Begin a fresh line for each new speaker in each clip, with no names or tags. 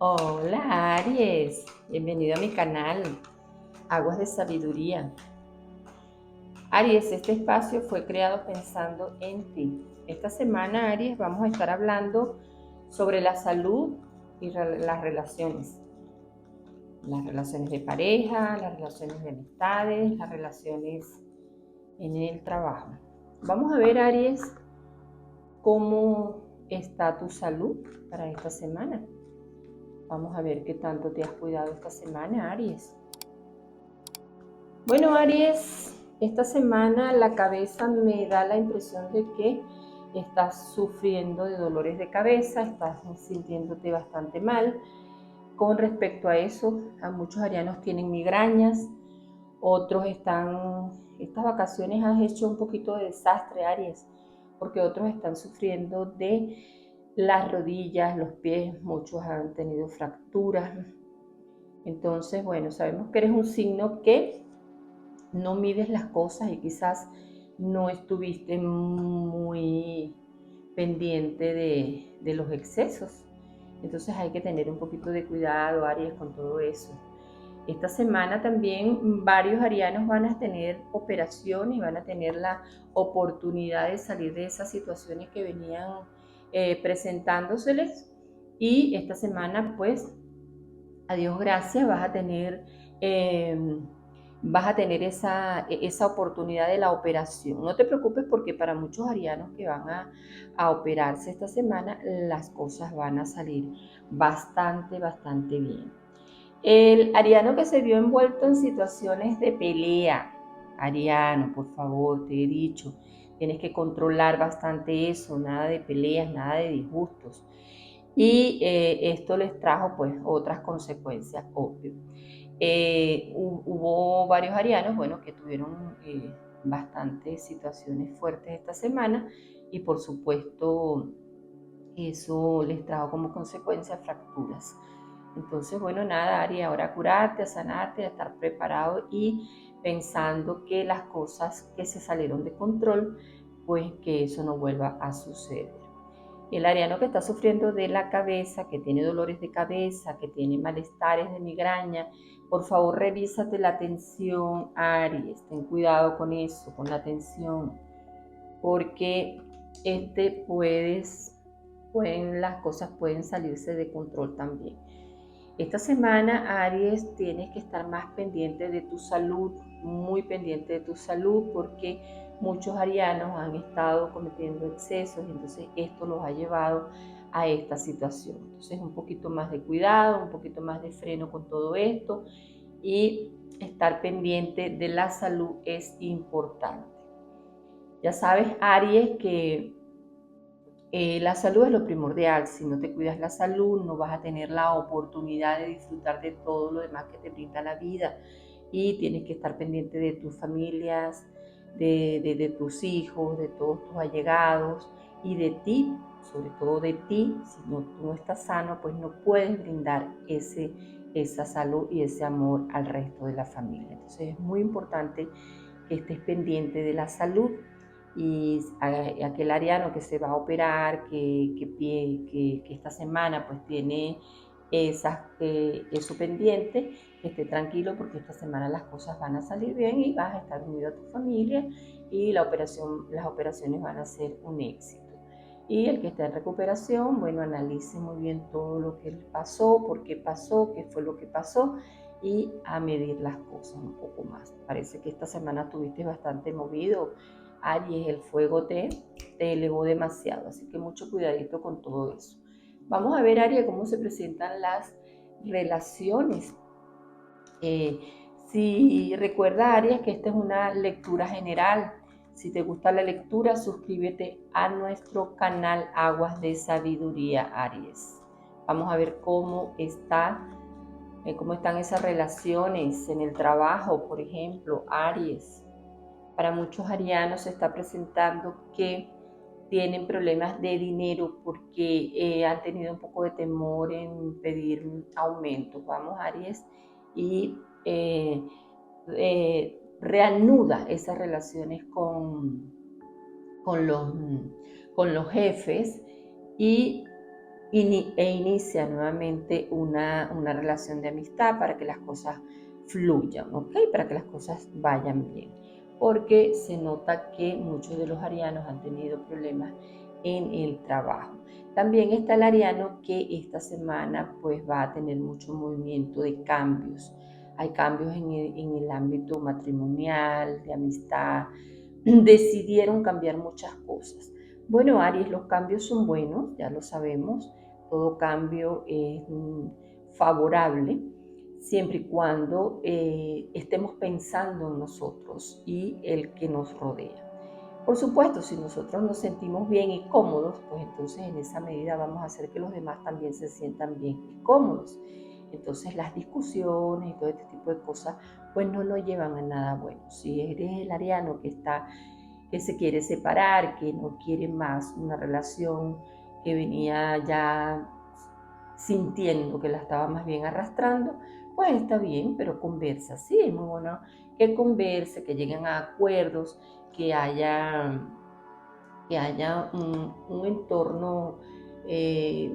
Hola Aries, bienvenido a mi canal Aguas de Sabiduría. Aries, este espacio fue creado pensando en ti. Esta semana, Aries, vamos a estar hablando sobre la salud y las relaciones de pareja, las relaciones de amistades, las relaciones en el trabajo. Vamos a ver, Aries, cómo está tu salud para esta semana. Vamos a ver qué tanto te has cuidado esta semana, Aries. Bueno, Aries, esta semana la cabeza me da la impresión de que estás sufriendo de dolores de cabeza, estás sintiéndote bastante mal. Con respecto a eso, a muchos arianos tienen migrañas, otros estas vacaciones has hecho un poquito de desastre, Aries, porque otros están sufriendo de las rodillas, los pies, muchos han tenido fracturas. Entonces, bueno, sabemos que eres un signo que no mides las cosas y quizás no estuviste muy pendiente de los excesos. Entonces hay que tener un poquito de cuidado, Aries, con todo eso. Esta semana también varios arianos van a tener operación y van a tener la oportunidad de salir de esas situaciones que venían presentándoseles. Y esta semana, pues, a Dios gracias, vas a tener esa oportunidad de la operación. No te preocupes porque para muchos arianos que van a operarse esta semana, las cosas van a salir bastante bien. El ariano que se vio envuelto en situaciones de pelea, ariano, por favor, te he dicho, tienes que controlar bastante eso, nada de peleas, nada de disgustos. Y esto les trajo pues otras consecuencias, obvio. Hubo varios arianos, bueno, que tuvieron bastantes situaciones fuertes esta semana y por supuesto eso les trajo como consecuencia fracturas. Entonces, bueno, nada, Ari, ahora a curarte, a sanarte, a estar preparado y pensando que las cosas que se salieron de control, pues que eso no vuelva a suceder. El ariano que está sufriendo de la cabeza, que tiene dolores de cabeza, que tiene malestares de migraña, por favor revísate la tensión, Aries, ten cuidado con eso, con la tensión, porque las cosas pueden salirse de control también. Esta semana, Aries, tienes que estar más pendiente de tu salud, muy pendiente de tu salud, porque muchos arianos han estado cometiendo excesos y entonces esto los ha llevado a esta situación. Entonces, un poquito más de cuidado, un poquito más de freno con todo esto y estar pendiente de la salud es importante. Ya sabes, Aries, que la salud es lo primordial. Si no te cuidas la salud, no vas a tener la oportunidad de disfrutar de todo lo demás que te brinda la vida. Y tienes que estar pendiente de tus familias, de tus hijos, de todos tus allegados y de ti, sobre todo de ti. Si tú no estás sano, pues no puedes brindar esa salud y ese amor al resto de la familia. Entonces es muy importante que estés pendiente de la salud y aquel ariano que se va a operar, que esta semana pues tiene eso pendiente, que esté tranquilo porque esta semana las cosas van a salir bien y vas a estar unido a tu familia y las operaciones van a ser un éxito. Y el que está en recuperación, bueno, analice muy bien todo lo que pasó, por qué pasó, qué fue lo que pasó y a medir las cosas un poco más. Parece que esta semana estuviste bastante movido, Aries, el fuego te elevó demasiado, así que mucho cuidadito con todo eso. Vamos a ver, Aries, cómo se presentan las relaciones. Si recuerda, Aries, que esta es una lectura general. Si te gusta la lectura, suscríbete a nuestro canal Aguas de Sabiduría, Aries. Vamos a ver cómo están esas relaciones en el trabajo, por ejemplo, Aries. Para muchos arianos se está presentando que tienen problemas de dinero porque han tenido un poco de temor en pedir aumentos. Vamos, Aries, y reanuda esas relaciones con, los, con los jefes y e inicia nuevamente una relación de amistad para que las cosas fluyan, ¿ok? Para que las cosas vayan bien. Porque se nota que muchos de los arianos han tenido problemas en el trabajo. También está el ariano que esta semana pues va a tener mucho movimiento de cambios. Hay cambios en el ámbito matrimonial, de amistad. Decidieron cambiar muchas cosas. Bueno, Aries, los cambios son buenos, ya lo sabemos. Todo cambio es favorable siempre y cuando estemos pensando en nosotros y el que nos rodea. Por supuesto, si nosotros nos sentimos bien y cómodos, pues entonces en esa medida vamos a hacer que los demás también se sientan bien y cómodos. Entonces las discusiones y todo este tipo de cosas pues no nos llevan a nada bueno. Si eres el ariano que se quiere separar, que no quiere más una relación, que venía ya sintiendo que la estaba más bien arrastrando, pues está bien, pero conversa, sí, es muy bueno que converse, que lleguen a acuerdos, que haya, un entorno eh,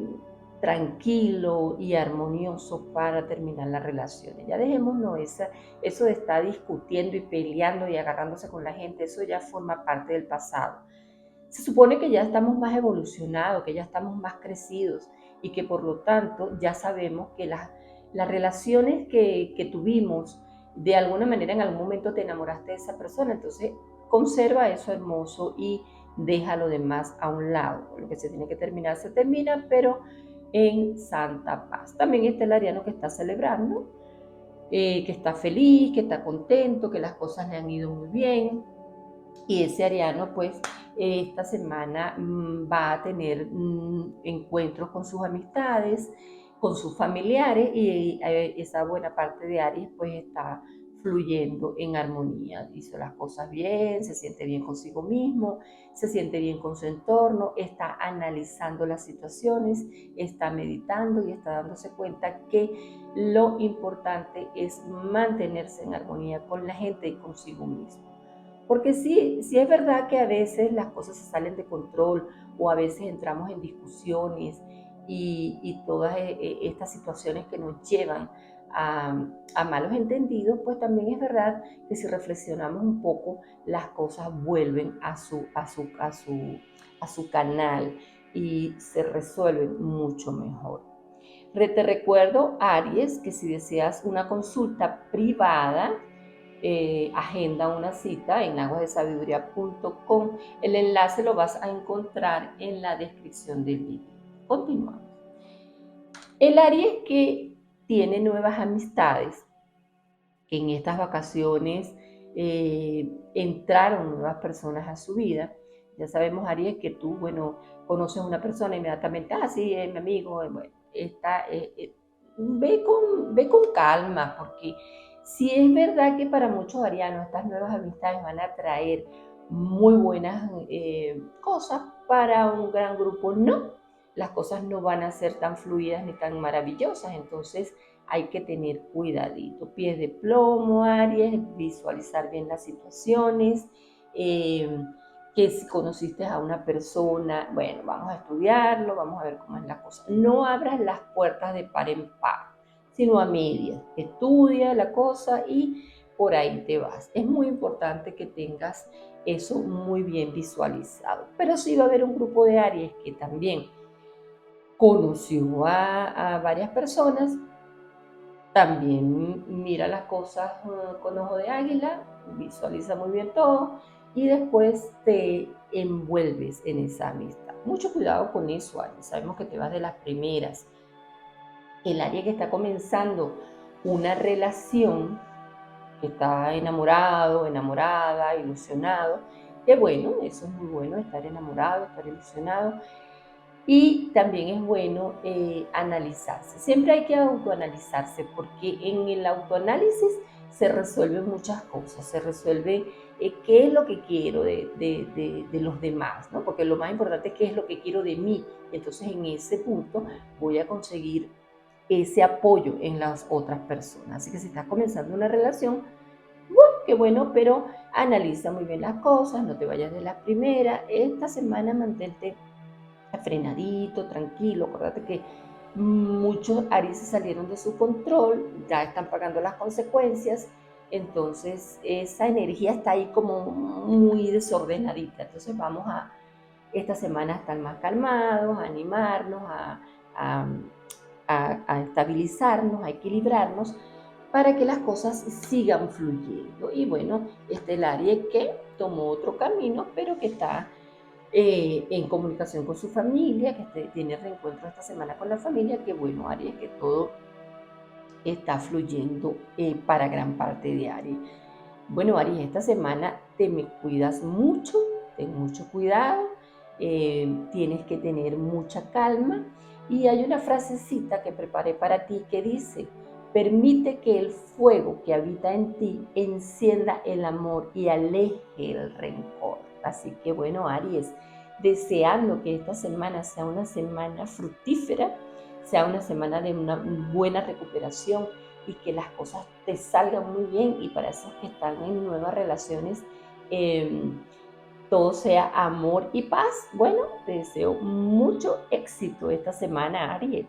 tranquilo y armonioso para terminar las relaciones. Ya dejémonos eso de estar discutiendo y peleando y agarrándose con la gente, eso ya forma parte del pasado. Se supone que ya estamos más evolucionados, que ya estamos más crecidos y que por lo tanto ya sabemos que las relaciones que tuvimos, de alguna manera en algún momento te enamoraste de esa persona, entonces conserva eso hermoso y deja lo demás a un lado. Lo que se tiene que terminar se termina, pero en santa paz. También está el ariano que está celebrando, que está feliz, que está contento, que las cosas le han ido muy bien. Y ese ariano, pues, esta semana va a tener encuentros con sus amistades, con sus familiares, y esa buena parte de Aries, pues, está fluyendo en armonía. Hizo las cosas bien, se siente bien consigo mismo, se siente bien con su entorno, está analizando las situaciones, está meditando y está dándose cuenta que lo importante es mantenerse en armonía con la gente y consigo mismo. Porque sí es verdad que a veces las cosas se salen de control o a veces entramos en discusiones y todas estas situaciones que nos llevan a malos entendidos, pues también es verdad que si reflexionamos un poco, las cosas vuelven a su canal y se resuelven mucho mejor. Te recuerdo, Aries, que si deseas una consulta privada, agenda una cita en aguasdesabiduría.com. El enlace lo vas a encontrar en la descripción del video. Continuamos. El Aries que tiene nuevas amistades, que en estas vacaciones entraron nuevas personas a su vida. Ya sabemos, Aries, que tú, bueno, conoces a una persona inmediatamente, sí, es mi amigo, bueno, ve con calma, porque si es verdad que para muchos arianos estas nuevas amistades van a traer muy buenas cosas, para un gran grupo no. Las cosas no van a ser tan fluidas ni tan maravillosas, entonces hay que tener cuidadito. Pies de plomo, Aries, visualizar bien las situaciones, que si conociste a una persona, bueno, vamos a estudiarlo, vamos a ver cómo es la cosa. No abras las puertas de par en par, sino a medias. Estudia la cosa y por ahí te vas. Es muy importante que tengas eso muy bien visualizado. Pero sí va a haber un grupo de Aries que también conoció a varias personas, también mira las cosas con ojo de águila, visualiza muy bien todo y después te envuelves en esa amistad. Mucho cuidado con eso, Aries. Sabemos que te vas de las primeras. El Aries que está comenzando una relación, que está enamorado, enamorada, ilusionado, que bueno, eso es muy bueno, estar enamorado, estar ilusionado. Y también es bueno analizarse. Siempre hay que autoanalizarse, porque en el autoanálisis se resuelven muchas cosas. Se resuelve qué es lo que quiero de los demás, ¿no? Porque lo más importante es qué es lo que quiero de mí. Entonces en ese punto voy a conseguir ese apoyo en las otras personas. Así que si estás comenzando una relación, qué bueno, pero analiza muy bien las cosas, no te vayas de la primera. Esta semana mantente frenadito, tranquilo. Acuérdate que muchos Aries se salieron de su control, ya están pagando las consecuencias, entonces esa energía está ahí como muy desordenadita. Entonces vamos a esta semana a estar más calmados, a animarnos, a, a estabilizarnos, a equilibrarnos para que las cosas sigan fluyendo. Y bueno, el Aries que tomó otro camino, pero que está en comunicación con su familia, que tiene reencuentro esta semana con la familia, que bueno, Aries, que todo está fluyendo para gran parte de Aries. Bueno, Aries, esta semana te me cuidas mucho, ten mucho cuidado, tienes que tener mucha calma. Y hay una frasecita que preparé para ti que dice: permite que el fuego que habita en ti encienda el amor y aleje el rencor. Así que bueno, Aries, deseando que esta semana sea una semana fructífera, sea una semana de una buena recuperación y que las cosas te salgan muy bien. Y para esos que están en nuevas relaciones, todo sea amor y paz. Bueno, te deseo mucho éxito esta semana, Aries.